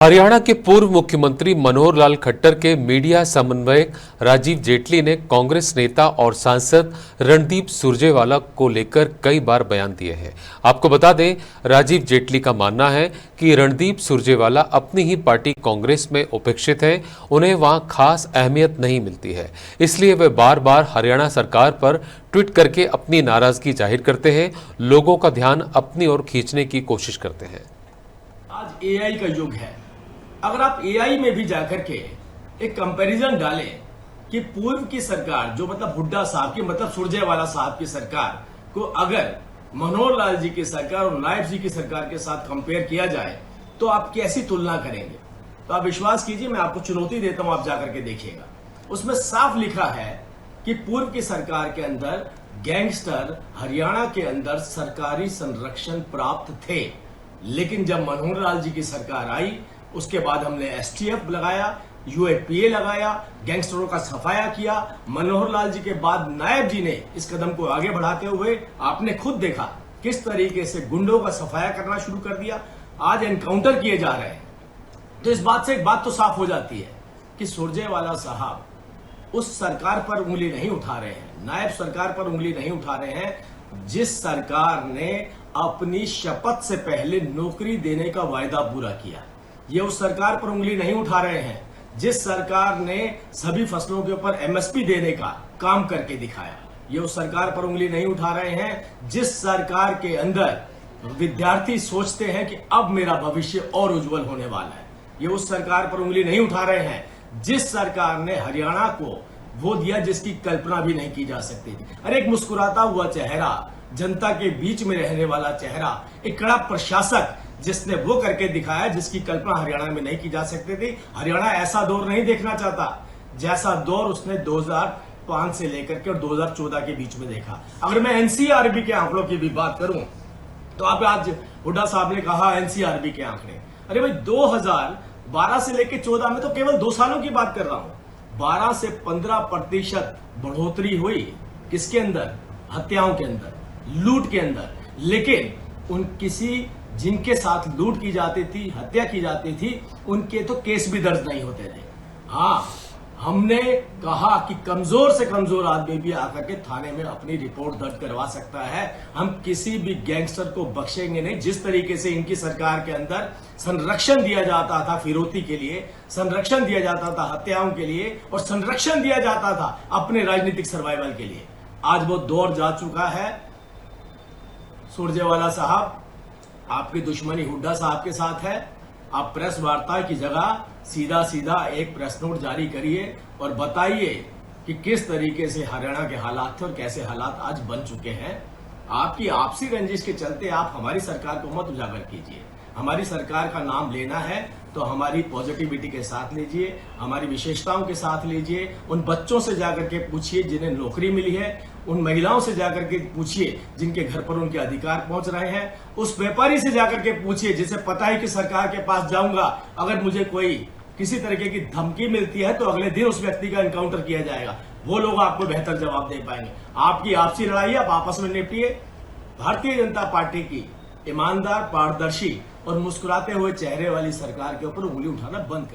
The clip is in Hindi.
हरियाणा के पूर्व मुख्यमंत्री मनोहर लाल खट्टर के मीडिया समन्वयक राजीव जेटली ने कांग्रेस नेता और सांसद रणदीप सुरजेवाला को लेकर कई बार बयान दिए हैं। आपको बता दें, राजीव जेटली का मानना है कि रणदीप सुरजेवाला अपनी ही पार्टी कांग्रेस में उपेक्षित हैं, उन्हें वहां खास अहमियत नहीं मिलती है, इसलिए वे बार बार हरियाणा सरकार पर ट्वीट करके अपनी नाराजगी जाहिर करते हैं, लोगों का ध्यान अपनी ओर खींचने की कोशिश करते हैं। आज एआई का युग है। अगर आप एआई में भी जाकर के एक कंपैरिजन डालें कि पूर्व की सरकार जो मतलब हुड्डा साहब की मतलब सुरजेवाला साहब की सरकार को अगर मनोहर लाल जी की सरकार और नायब जी की सरकार के साथ कंपेयर किया जाए तो आप कैसी तुलना करेंगे। तो आप विश्वास कीजिए, मैं आपको चुनौती देता हूं, आप जाकर के देखिएगा। उसमें साफ लिखा है कि पूर्व की सरकार के अंदर गैंगस्टर हरियाणा के अंदर सरकारी संरक्षण प्राप्त थे, लेकिन जब मनोहर लाल जी की सरकार आई उसके बाद हमने एसटीएफ लगाया, यूएपीए लगाया, गैंगस्टरों का सफाया किया। मनोहर लाल जी के बाद नायब जी ने इस कदम को आगे बढ़ाते हुए आपने खुद देखा किस तरीके से गुंडों का सफाया करना शुरू कर दिया। आज एनकाउंटर किए जा रहे हैं। तो इस बात से एक बात तो साफ हो जाती है कि सुरजेवाला साहब उस सरकार पर उंगली नहीं उठा रहे हैं, नायब सरकार पर उंगली नहीं उठा रहे हैं जिस सरकार ने अपनी शपथ से पहले नौकरी देने का वायदा पूरा किया। ये उस सरकार पर उंगली नहीं उठा रहे हैं जिस सरकार ने सभी फसलों के ऊपर एमएसपी देने का काम करके दिखाया। ये उस सरकार पर उंगली नहीं उठा रहे हैं जिस सरकार के अंदर विद्यार्थी सोचते हैं कि अब मेरा भविष्य और उज्जवल होने वाला है। ये उस सरकार पर उंगली नहीं उठा रहे हैं जिस सरकार ने हरियाणा को वो दिया जिसकी कल्पना भी नहीं की जा सकती थी। अरे एक मुस्कुराता हुआ चेहरा, जनता के बीच में रहने वाला चेहरा, एक कड़ा प्रशासक जिसने वो करके दिखाया जिसकी कल्पना हरियाणा में नहीं की जा सकती थी। हरियाणा ऐसा दौर नहीं देखना चाहता जैसा दौर उसने 2005 से लेकर के और 2014 के बीच में देखा। अगर मैं एनसीआरबी के आंकड़ों की भी बात करूं तो आप आज हुड्डा साहब ने कहा एनसीआरबी के आंकड़े, अरे भाई 2012 से लेकर 14 में तो केवल 2 सालों की बात कर रहा हूं, 12 से 15% बढ़ोतरी हुई। किसके अंदर? हत्याओं के अंदर, लूट के अंदर। लेकिन उन किसी जिनके साथ लूट की जाती थी, हत्या की जाती थी, उनके तो केस भी दर्ज नहीं होते थे। हाँ, हमने कहा कि कमजोर से कमजोर आदमी भी आकर के थाने में अपनी रिपोर्ट दर्ज करवा सकता है। हम किसी भी गैंगस्टर को बख्शेंगे नहीं। जिस तरीके से इनकी सरकार के अंदर संरक्षण दिया जाता था फिरौती के लिए, संरक्षण दिया जाता था हत्याओं के लिए, और संरक्षण दिया जाता था अपने राजनीतिक सर्वाइवल के लिए, आज वो दौर जा चुका है। सुरजेवाला साहब, आपकी दुश्मनी हुड्डा साहब के साथ है। आप प्रेस वार्ता की जगह सीधा सीधा एक प्रेस नोट जारी करिए और बताइए कि किस तरीके से हरियाणा के हालात थे और कैसे हालात आज बन चुके हैं। आपकी आपसी रंजिश के चलते आप हमारी सरकार को मत उजागर कीजिए। हमारी सरकार का नाम लेना है तो हमारी पॉजिटिविटी के साथ लीजिए, हमारी विशेषताओं के साथ लीजिए। उन बच्चों से जाकर के पूछिए जिन्हें नौकरी मिली है, उन महिलाओं से जाकर के पूछिए जिनके घर पर उनके अधिकार पहुंच रहे हैं, उस व्यापारी से जाकर के पूछिए जिसे पता है कि सरकार के पास जाऊंगा, अगर मुझे कोई किसी तरीके की धमकी मिलती है तो अगले दिन उस व्यक्ति का एनकाउंटर किया जाएगा। वो लोग आपको बेहतर जवाब दे पाएंगे। आपकी आपसी लड़ाई आप आपस में निपटिए। भारतीय जनता पार्टी की ईमानदार, पारदर्शी और मुस्कुराते हुए चेहरे वाली सरकार के ऊपर उंगली उठाना बंद करें।